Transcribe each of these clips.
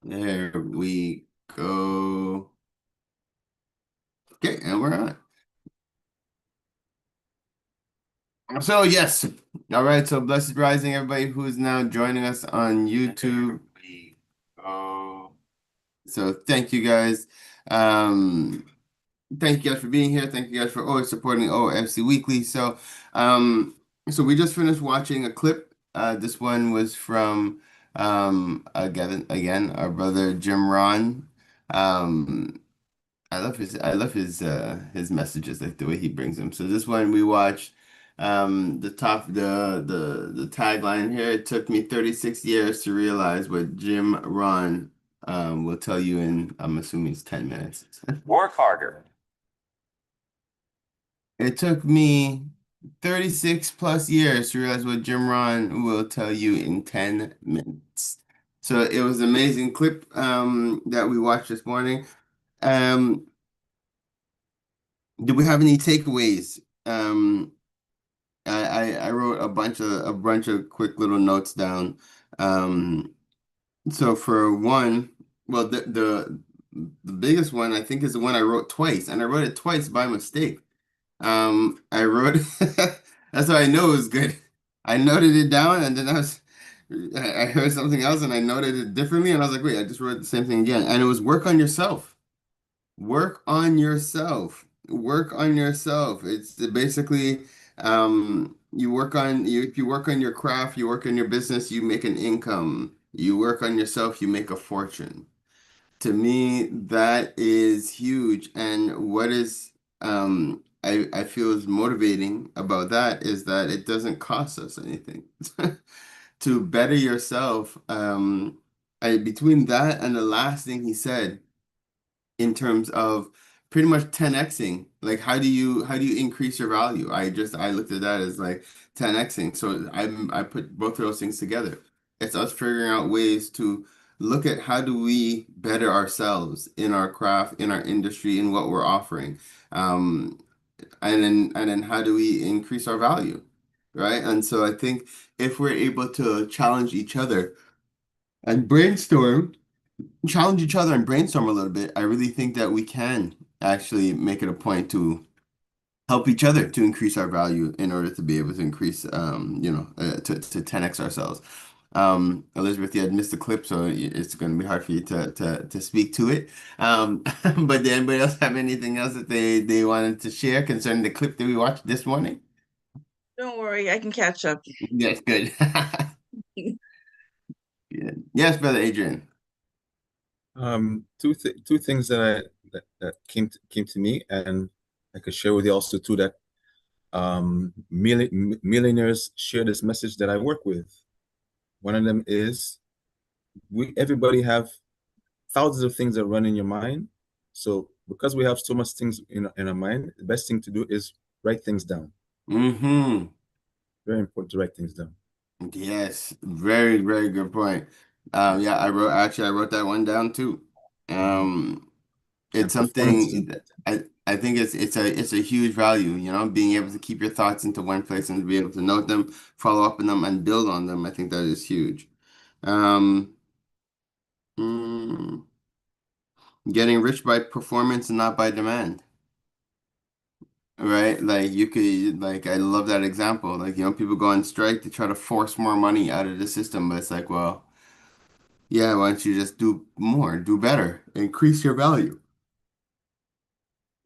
There we go. Okay, and we're on. So yes, all right. So blessed rising, everybody who is now joining us on YouTube. We go. So thank you guys. Um, Thank you guys for being here. Thank you guys for always supporting OFC Weekly. Um, so we just finished watching a clip. This one was from again our brother Jim Ron. Um, I love his messages, like the way he brings them. So this one we watched the tagline here. It took me 36 years to realize what Jim Ron will tell you in, I'm assuming it's 10 minutes. Work harder. It took me 36 plus years to realize what Jim Ron will tell you in 10 minutes. So it was an amazing clip that we watched this morning. Um, do we have any takeaways? I wrote a bunch of quick little notes down. So for one, well, the biggest one I think is the one I wrote twice, and I wrote it twice by mistake. I wrote that's how I know it was good. I noted it down, and then I heard something else, and I noted it differently, and I was like, wait, I just wrote the same thing again, and it was work on yourself. Work on yourself. Work on yourself. It's basically if you work on your craft, you work on your business, you make an income. You work on yourself, you make a fortune. To me, that is huge. And what is I feel is motivating about that is that it doesn't cost us anything. To better yourself, between that and the last thing he said in terms of pretty much 10xing, like how do you increase your value? I looked at that as like 10xing. So I put both of those things together. It's us figuring out ways to look at how do we better ourselves in our craft, in our industry, in what we're offering. Um, and then how do we increase our value, right? And so I think if we're able to and brainstorm challenge each other and brainstorm a little bit, I really think that we can actually make it a point to help each other to increase our value in order to be able to increase, to 10x ourselves. Elizabeth, you had missed the clip, so it's going to be hard for you to speak to it. But did anybody else have anything else that they wanted to share concerning the clip that we watched this morning? Don't worry, I can catch up. Yes, good. Yeah. Yes, brother Adrian. Two things that came to me, and I could share with you also too that millionaires share this message that I work with. One of them is we everybody have thousands of things that run in your mind. So because we have so much things in our mind, the best thing to do is write things down. Mm-hmm. Very important to write things down. Yes, very, very good point. Yeah, I wrote that one down too. Mhm. Um, it's And performance is something that I think it's a huge value, being able to keep your thoughts into one place and to be able to note them, follow up on them, and build on them. I think that is huge. Um, mm, Getting rich by performance and not by demand. Right? Like you could like I love that example. Like, people go on strike to try to force more money out of the system, but it's like, well, yeah, why don't you just do more, do better, increase your value?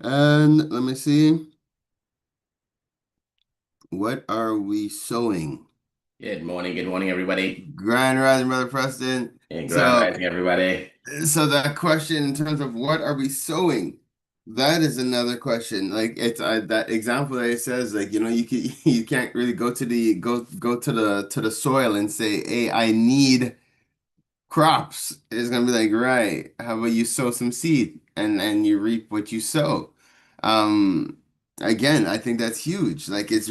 And let me see. What are we sowing? Good morning, everybody. Grand Rising, Brother Preston. And grand So, rising, everybody. so that question in terms of what are we sowing? That is another question. Like it's that example that it says, like, you can't really go to the soil and say, hey, I need crops. It's gonna be like, right, how about you sow some seed and you reap what you sow? Um, Again, I think that's huge. Like it's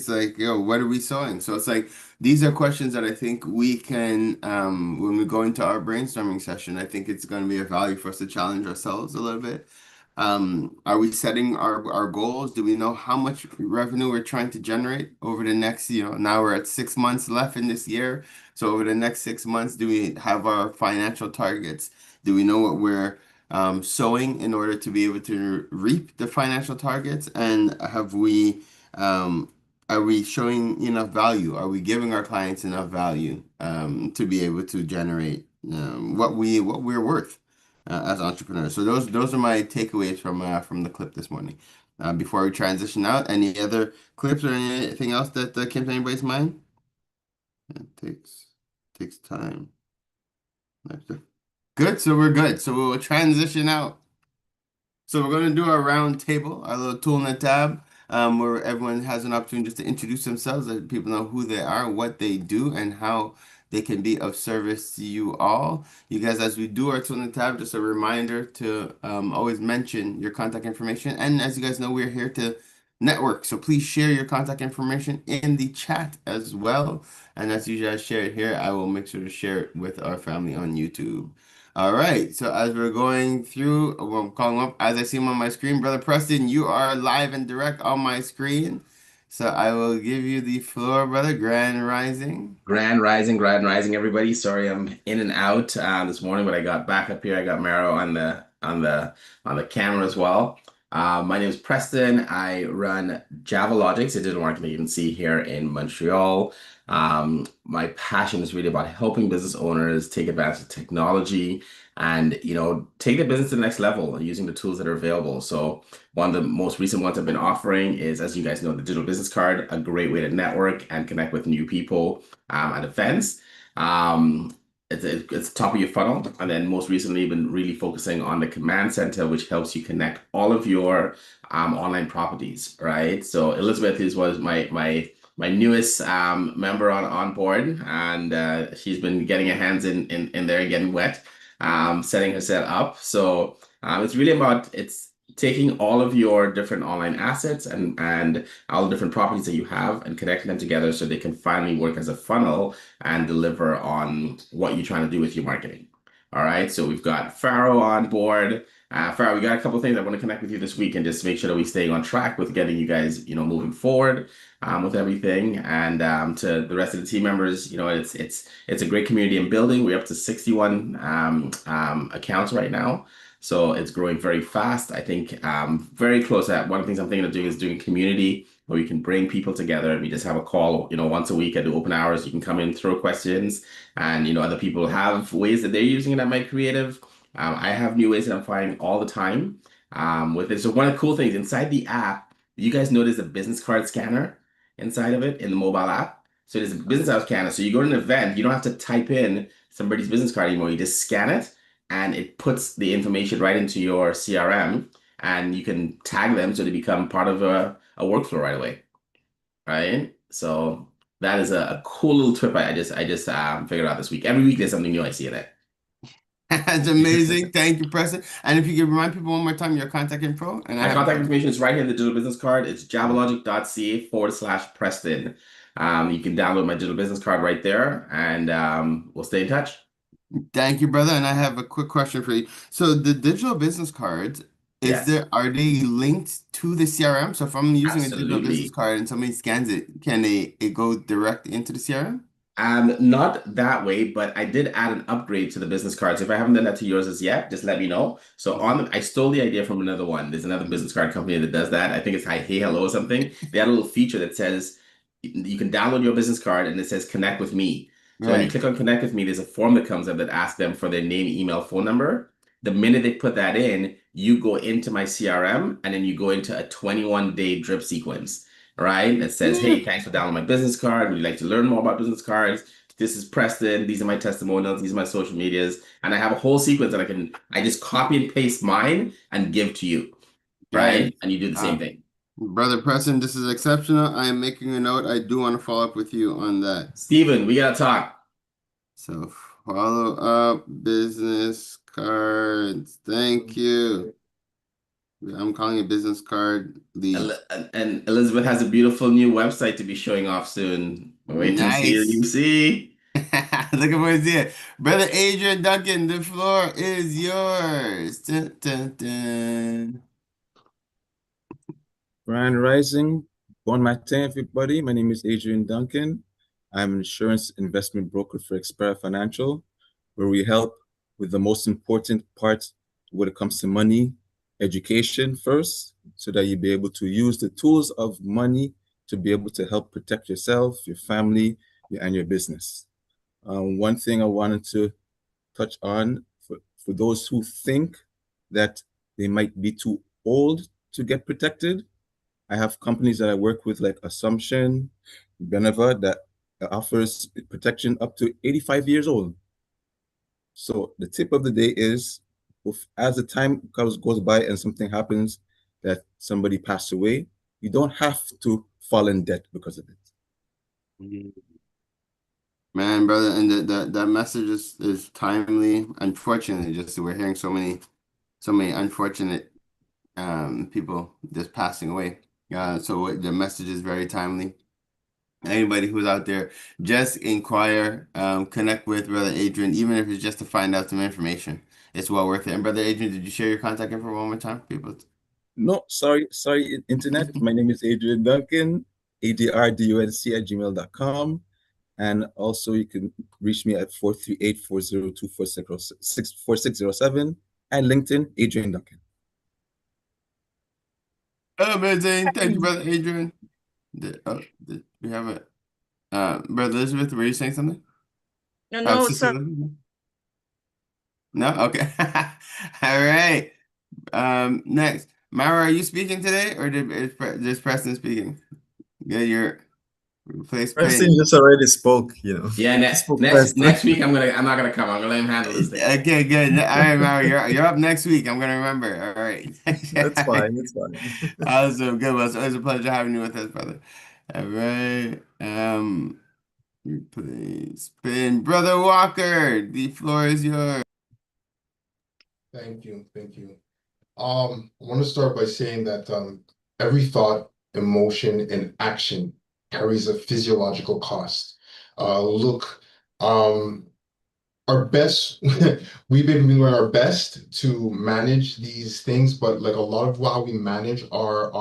like, yo, what are we sowing? So it's like these are questions that I think we can when we go into our brainstorming session, I think it's gonna be a value for us to challenge ourselves a little bit. Are we setting our goals? Do we know how much revenue we're trying to generate over the next, now we're at 6 months left in this year. So over the next 6 months, do we have our financial targets? Do we know what we're sowing in order to be able to reap the financial targets? And are we showing enough value? Are we giving our clients enough value to be able to generate what we're worth as entrepreneurs? So those are my takeaways from the clip this morning. Before we transition out, any other clips or anything else that came to anybody's mind? It takes time. Good, so we're good. So we'll transition out. So we're going to do our round table, our little tool in the tab, where everyone has an opportunity just to introduce themselves, let people know who they are, what they do, and how they can be of service to you all. You guys, as we do our tool in the tab, just a reminder to always mention your contact information. And as you guys know, we're here to network. So please share your contact information in the chat as well. And as you guys share it here, I will make sure to share it with our family on YouTube. All right, so as we're going through, I'm calling up as I see him on my screen. Brother Preston, you are live and direct on my screen. So I will give you the floor, brother. Grand Rising. Grand Rising, everybody. Sorry, I'm in and out this morning, but I got back up here. I got Maro on the camera as well. My name is Preston. I run Java Logics, a digital marketing agency here in Montreal. My passion is really about helping business owners take advantage of technology and take their business to the next level using the tools that are available. So one of the most recent ones I've been offering is, as you guys know, the digital business card, a great way to network and connect with new people at events. It's top of your funnel. And then most recently, been really focusing on the command center, which helps you connect all of your online properties, right? So Elizabeth was my newest member on board, and she's been getting her hands in there and getting wet, setting her set up. So it's really about taking all of your different online assets and all the different properties that you have and connecting them together so they can finally work as a funnel and deliver on what you're trying to do with your marketing. All right, so we've got Pharaoh on board. Pharaoh, we got a couple of things I want to connect with you this week and just make sure that we stay on track with getting you guys, moving forward with everything. And to the rest of the team members, it's a great community in building. We're up to 61 accounts right now. So it's growing very fast. I think very close at one of the things I'm thinking of doing is doing community where we can bring people together. We just have a call, once a week. I do open hours. You can come in, throw questions, and other people have ways that they're using it at My Creative. I have new ways that I'm finding all the time with it. So one of the cool things inside the app, you guys notice a business card scanner inside of it in the mobile app. So there's a business card scanner. So you go to an event, you don't have to type in somebody's business card anymore. You just scan it and it puts the information right into your CRM and you can tag them so they become part of a workflow right away. Right? So that is a cool little tip I just figured out this week. Every week there's something new I see in it. That's amazing. Thank you, Preston. And if you could remind people one more time your contact info. And My contact information is right here in the digital business card. It's javalogic.ca/Preston. You can download my digital business card right there and we'll stay in touch. Thank you, brother. And I have a quick question for you. So the digital business cards, Yes, are they linked to the CRM? So if I'm using a digital business absolutely. card and somebody scans it, can it go direct into the CRM? Not that way, but I did add an upgrade to the business cards. If I haven't done that to yours as yet, just let me know. So I stole the idea from another one. There's another business card company that does that. I think it's Hey Hello or something. They had a little feature that says you can download your business card and it says connect with me. So when you Right. click on connect with me, there's a form that comes up that asks them for their name, email, phone number. The minute they put that in, you go into my CRM and then you go into a 21-day drip sequence. Right? That says, hey, Yeah. thanks for downloading my business card. Would you like to learn more about business cards? This is Preston. These are my testimonials. These are my social medias. And I have a whole sequence that I just copy and paste mine and give to you. Guys, Right? And you do the same thing. Brother Preston, this is exceptional. I am making a note. I do want to follow up with you on that. Steven, we gotta talk. So follow up business cards. Thank you. I'm calling it business card lead. And Elizabeth has a beautiful new website to be showing off soon. Wait till you see it. You Nice. see. Looking forward to see it. Brother Adrian Duncan, the floor is yours. Dun, dun, dun. Grand Rising, bon matin, everybody. My name is Adrian Duncan. I'm an insurance investment broker for Expera Financial, where we help with the most important part when it comes to money, education first, so that you be able to use the tools of money to be able to help protect yourself, your family, and your business. One thing I wanted to touch on for those who think that they might be too old to get protected, I have companies that I work with like Assumption, Beneva, that offers protection up to 85 years old. So the tip of the day is, as the time goes by and something happens that somebody passed away, you don't have to fall in debt because of it. Man, brother, and that message is timely. Unfortunately, just we're hearing so many unfortunate people just passing away. So the message is very timely. Anybody who's out there, just inquire, connect with Brother Adrian, even if it's just to find out some information. It's well worth it. And Brother Adrian, did you share your contact info one more time, people? No, sorry, internet. My name is Adrian Duncan, ADRDUNC@gmail.com. And also you can reach me at 438-402-4607 and LinkedIn, Adrian Duncan. Amazing. Thank you, Brother Adrian. We have a Brother Elizabeth, were you saying something? No, Sister sorry. Elizabeth? No? Okay. All right. Next. Mara, are you speaking today or is Preston speaking? Yeah, you're replace Preston Pin. just already spoke, you know. Yeah, He spoke next first. week I'm not gonna come. I'm gonna let him handle this thing. Okay, good. All right, Mara, you're up next week. I'm gonna remember. All right. That's fine. That's fine. Awesome. Good. Well, it's always a pleasure having you with us, brother. All right. Replace Pin. Brother Walker, the floor is yours. Thank you. Thank you. I want to start by saying that every thought, emotion, and action carries a physiological cost. Look, our best, we've been doing our best to manage these things, but like a lot of how we manage our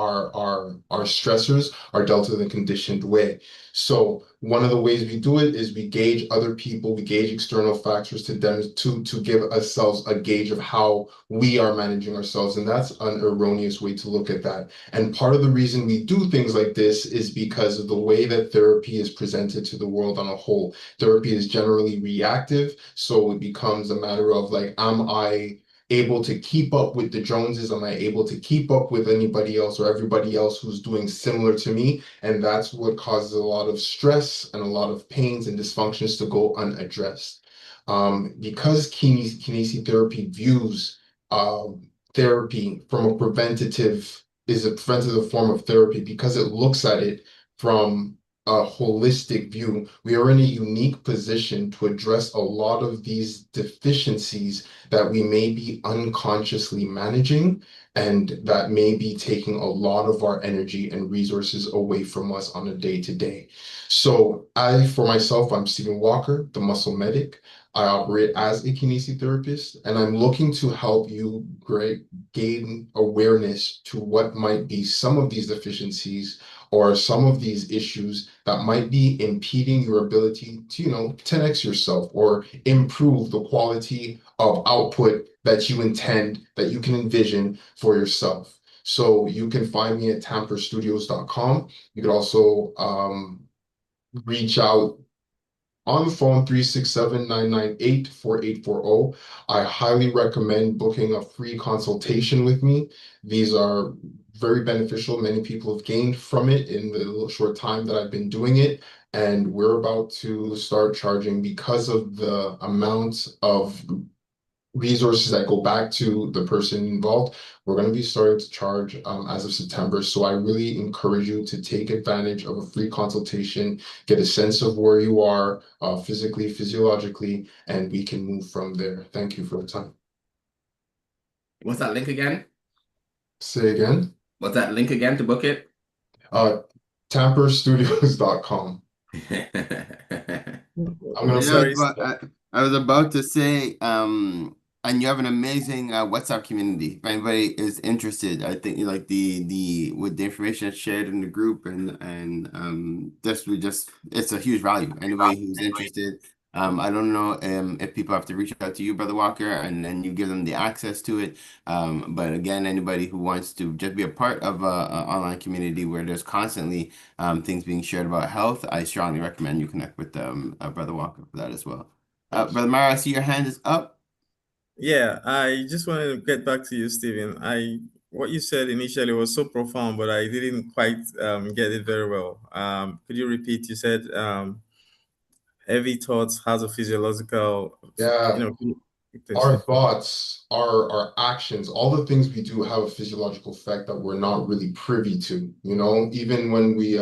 stressors are dealt with in a conditioned way. So one of the ways we do it is we gauge other people, we gauge external factors to give ourselves a gauge of how we are managing ourselves, and that's an erroneous way to look at that. And part of the reason we do things like this is because of the way that therapy is presented to the world on a whole. Therapy is generally reactive, so it becomes a matter of like, am I able to keep up with the Joneses? Am I able to keep up with anybody else or everybody else who's doing similar to me? And that's what causes a lot of stress and a lot of pains and dysfunctions to go unaddressed. Because kinesiotherapy views therapy from a preventative form of therapy, because it looks at it from a holistic view, we are in a unique position to address a lot of these deficiencies that we may be unconsciously managing and that may be taking a lot of our energy and resources away from us on a day-to-day. So for myself, I'm Stephen Walker, the muscle medic. I operate as a kinesiotherapist, and I'm looking to help you gain awareness to what might be some of these deficiencies or some of these issues that might be impeding your ability to, 10x yourself or improve the quality of output that you intend, that you can envision for yourself. So you can find me at tamperstudios.com. You could also reach out on the phone 367-998-4840. I highly recommend booking a free consultation with me. These are very beneficial. Many people have gained from it in the little short time that I've been doing it. And we're about to start charging because of the amount of resources that go back to the person involved. We're going to be starting to charge as of September. So I really encourage you to take advantage of a free consultation, get a sense of where you are physically, physiologically, and we can move from there. Thank you for the time. What's that link again? Say again? What's that link again to book it? Tamperstudios.com. I'm gonna I was about to say, And you have an amazing WhatsApp community. If anybody is interested, I think you like the with the information that's shared in the group and just it's a huge value. Anybody who's interested, I don't know if people have to reach out to you, Brother Walker, and then you give them the access to it. But again, anybody who wants to just be a part of a online community where there's constantly things being shared about health, I strongly recommend you connect with Brother Walker for that as well. Brother Mara, I see your hand is up. Yeah, I just wanted to get back to you, Stephen. What you said initially was so profound, but I didn't quite get it very well. Could you repeat? You said every thought has a physiological, Yeah. Our say- thoughts, our actions, all the things we do have a physiological effect that we're not really privy to, you know, even when we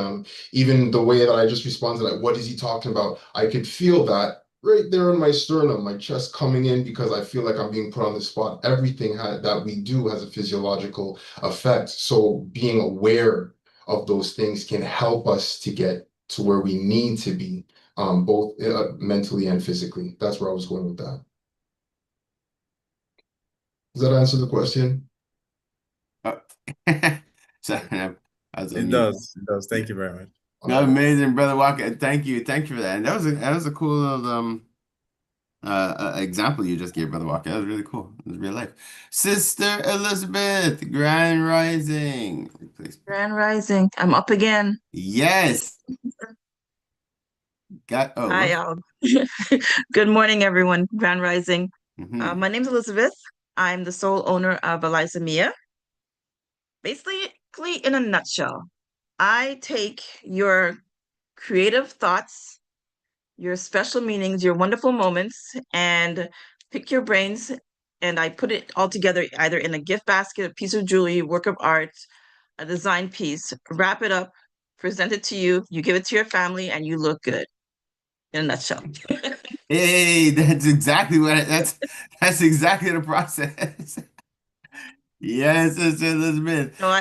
even the way that I just responded, like, what is he talking about? I could feel that right there in my sternum, my chest coming in because I feel like I'm being put on the spot. Everything that we do has a physiological effect. So being aware of those things can help us to get to where we need to be, both mentally and physically. That's where I was going with that. Does that answer the question? Oh. So I was on It mute. does. It does. Thank you very much. No, amazing, Brother Walker. Thank you for that. And that was a cool little example you just gave, Brother Walker. That was really cool. It was real life. Sister Elizabeth, Grand Rising. Please. Grand Rising. I'm up again. Yes. Hi, good morning, everyone. Grand Rising. My name's Elizabeth. I'm the sole owner of Eliza Mia. Basically, in a nutshell, I take your creative thoughts, your special meanings, your wonderful moments, and pick your brains, and I put it all together either in a gift basket, a piece of jewelry, work of art, a design piece, wrap it up, present it to you, you give it to your family, and you look good. In a nutshell. Hey, that's exactly that's exactly the process. Yes, Sister Elizabeth. No,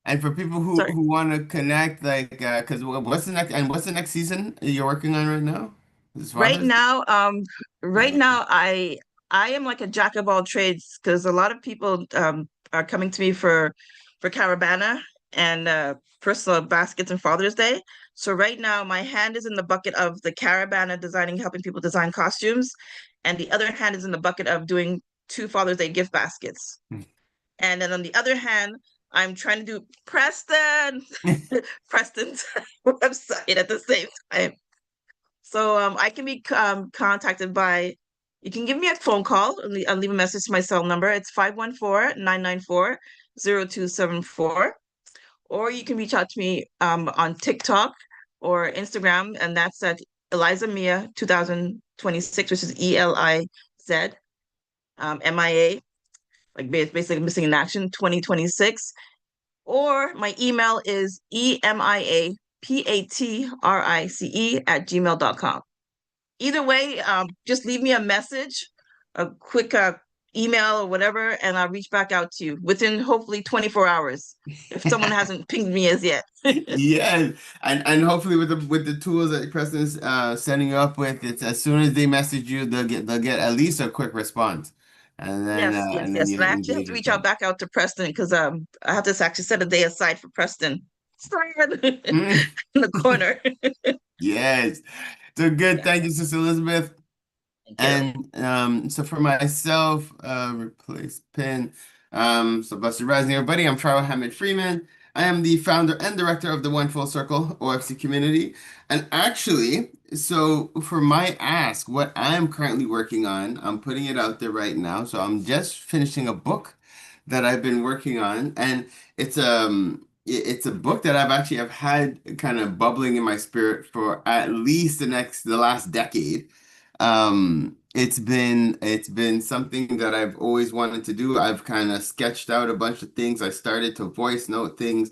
And for people sorry. who want to connect, like, because what's the next season you're working on right now? Is Right Father's Day? now, Yeah. I am like a jack of all trades because a lot of people are coming to me for Caravana and personal baskets and Father's Day. So right now, my hand is in the bucket of the Caravana designing, helping people design costumes, and the other hand is in the bucket of doing 2 Father's Day gift baskets. And then on the other hand, I'm trying to do Preston's website at the same time. So I can be contacted by, you can give me a phone call. I'll leave a message to my cell number. It's 514-994-0274. Or you can reach out to me on TikTok or Instagram, and that's at Eliza Mia 2026, which is ELIZ MIA, like basically missing in action 2026. Or my email is emiapatrice@gmail.com. Either way, just leave me a message, a quick email or whatever, and I'll reach back out to you within hopefully 24 hours if someone hasn't pinged me as yet. Yeah, and hopefully with the tools that Preston's setting you up with, it's as soon as they message you, they'll get at least a quick response, and then Yes. and then And you I actually have engage to with reach out them. back out to Preston because I have to actually set a day aside for Preston. Mm. In the corner. Yes. So good. Yeah. Thank you, Sister Elizabeth. Thank you. And so for myself, replace pin. So Blessed Rising, everybody. I'm Pharaoh Hamid-Freeman. I am the founder and director of the One Full Circle OFC community. And actually, so for my ask, what I'm currently working on, I'm putting it out there right now. So I'm just finishing a book that I've been working on, and it's a book that I've had kind of bubbling in my spirit for at least the last decade. It's been something that I've always wanted to do. I've kind of sketched out a bunch of things. I started to voice note things.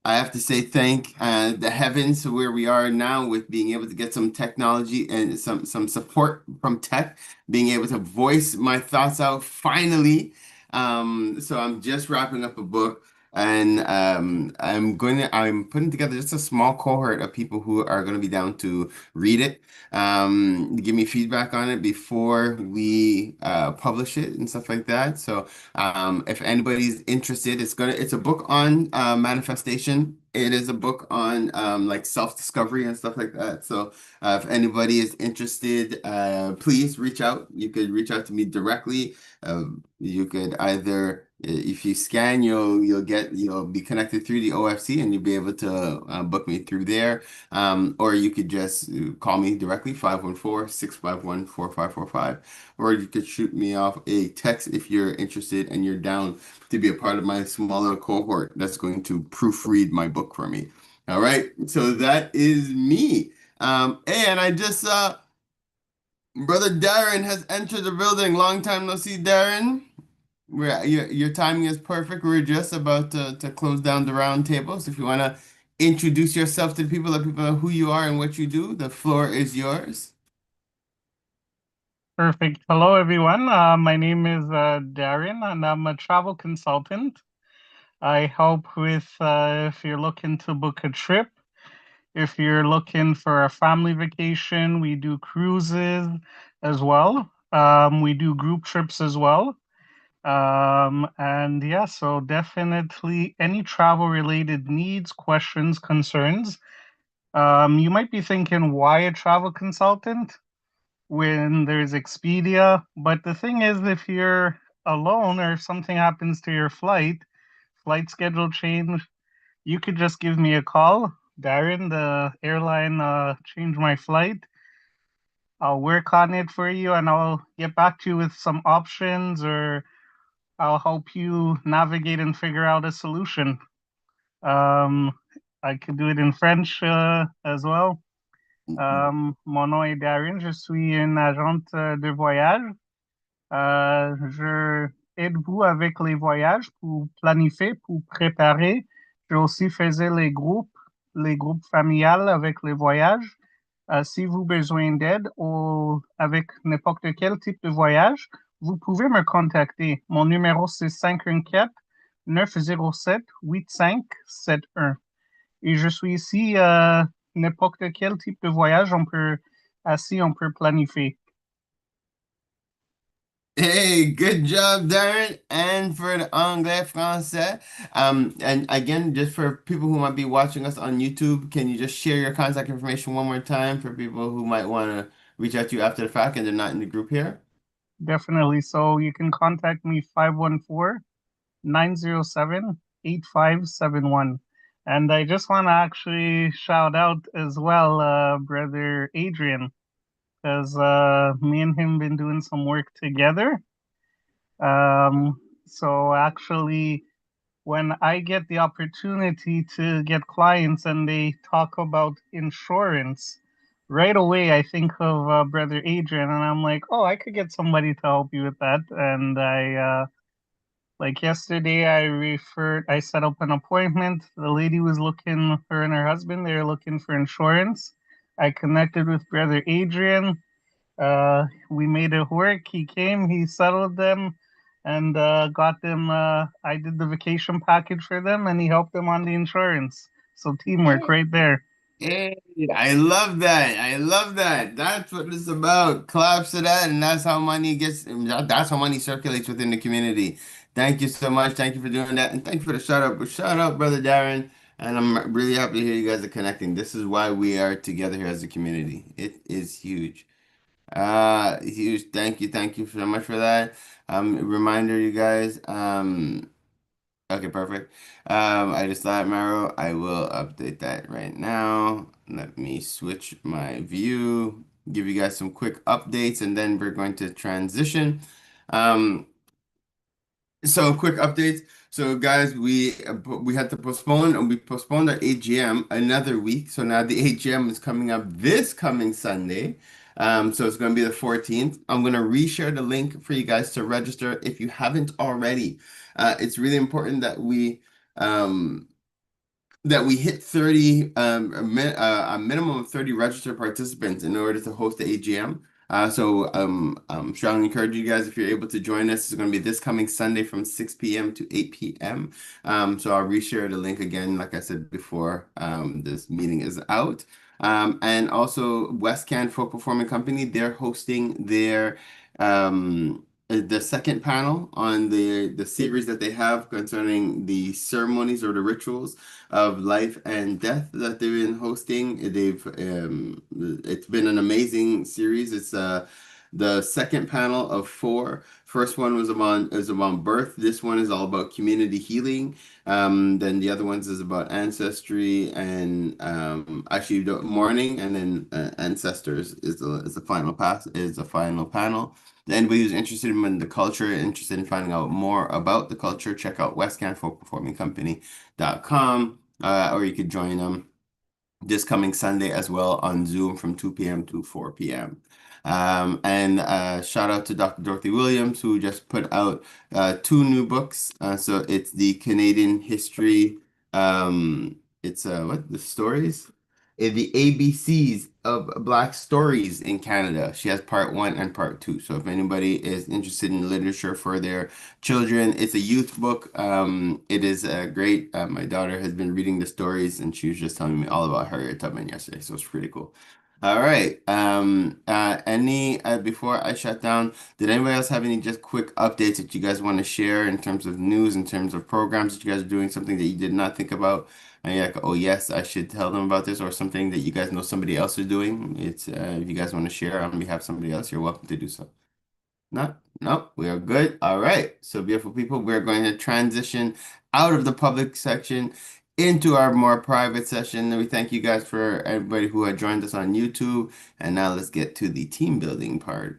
I have to say thank the heavens where we are now with being able to get some technology and some support from tech, being able to voice my thoughts out finally. So I'm just wrapping up a book. And I'm putting together just a small cohort of people who are going to be down to read it, give me feedback on it before we publish it and stuff like that. So if anybody's interested, it's a book on manifestation. It is a book on like self-discovery and stuff like that. So if anybody is interested, please reach out. You could reach out to me directly. You could either, if you scan, you'll be connected through the OFC and you'll be able to book me through there. Or you could just call me directly, 514-651-4545. Or you could shoot me off a text if you're interested and you're down to be a part of my smaller cohort that's going to proofread my book for me. All right, so that is me. And I just saw Brother Darren has entered the building. Long time no see, Darren. Your timing is perfect. We're just about to close down the round table. So if you want to introduce yourself to the people, let people know who you are and what you do, the floor is yours. Perfect. Hello, everyone. My name is Darren, and I'm a travel consultant. I help with if you're looking to book a trip, if you're looking for a family vacation, we do cruises as well. We do group trips as well. And yeah, so definitely any travel related needs, questions, concerns. You might be thinking, why a travel consultant when there's Expedia? But the thing is, if you're alone or if something happens to your flight schedule change, you could just give me a call. Darren, the airline changed my flight. I'll work on it for you and I'll get back to you with some options, or I'll help you navigate and figure out a solution. Um, I could do it in French as well. Mon nom est Darren, je suis une agente de voyage. Je aide-vous avec les voyages pour planifier, pour préparer. Je aussi faisais les groupes familiales avec les voyages. Si vous avez besoin d'aide ou avec n'importe quel type de voyage, vous pouvez me contacter. Mon numéro, c'est 514-907-8571. Et je suis ici, n'importe quel type de voyage, on peut planifier. Hey, good job, Darren. And for the anglais français. And again, just for people who might be watching us on YouTube, can you just share your contact information one more time for people who might want to reach out to you after the fact and they're not in the group here? Definitely. So you can contact me 514-907-8571. And I just want to actually shout out as well, Brother Adrian, because me and him been doing some work together. So actually, when I get the opportunity to get clients and they talk about insurance, right away I think of Brother Adrian, and I'm like, oh, I could get somebody to help you with that. And like yesterday, I set up an appointment. The lady was looking, her and her husband, they were looking for insurance. I connected with Brother Adrian. We made it work. He came, he settled them, and got them. I did the vacation package for them, and he helped them on the insurance. So teamwork right there. Hey, I love that. I love that. That's what it's about. Claps to that, and that's how money that's how money circulates within the community. Thank you so much. Thank you for doing that. And thank you for the shout out. But shout out, Brother Darren. And I'm really happy to hear you guys are connecting. This is why we are together here as a community. It is huge. Huge. Thank you so much for that. Reminder, you guys. Okay, perfect. I just thought, Maro, I will update that right now. Let me switch my view, give you guys some quick updates, and then we're going to transition. So quick updates. So guys, we had to postpone, and we postponed our AGM another week. So now the AGM is coming up this coming Sunday. So it's going to be the 14th. I'm going to reshare the link for you guys to register if you haven't already. It's really important that we hit 30 a minimum of 30 registered participants in order to host the AGM. So strongly encourage you guys if you're able to join us. It's going to be this coming Sunday from 6 p.m. to 8 p.m. So I'll reshare the link again, like I said before. This meeting is out. And also West Can Folk Performing Company, they're hosting their the second panel on the series that they have concerning the ceremonies or the rituals of life and death that they've been hosting. It's been an amazing series. It's the second panel of four. First one was about birth. This one is all about community healing. Then the other ones is about ancestry and actually the mourning, and then ancestors is the final panel. Anybody who's interested in the culture, interested in finding out more about the culture, check out westcanfolkperformingcompany.com, or you could join them this coming Sunday as well on Zoom from 2 p.m. to 4 p.m. And shout out to Dr. Dorothy Williams, who just put out two new books. So it's the Canadian history. It's what the stories? The ABCs of Black stories in Canada. She has part one and part two. So if anybody is interested in literature for their children, it's a youth book. It is great. My daughter has been reading the stories, and she was just telling me all about Harriet Tubman yesterday. So it's pretty cool. All right. Before I shut down, did anybody else have any just quick updates that you guys want to share in terms of news, in terms of programs that you guys are doing, something that you did not think about? And you're like, oh yes, I should tell them about this, or something that you guys know somebody else is doing. It's if you guys want to share on behalf of somebody else, you're welcome to do so. No, no, we are good. All right. So beautiful people, we're going to transition out of the public section into our more private session. And we thank you guys for everybody who had joined us on YouTube. And now let's get to the team building part.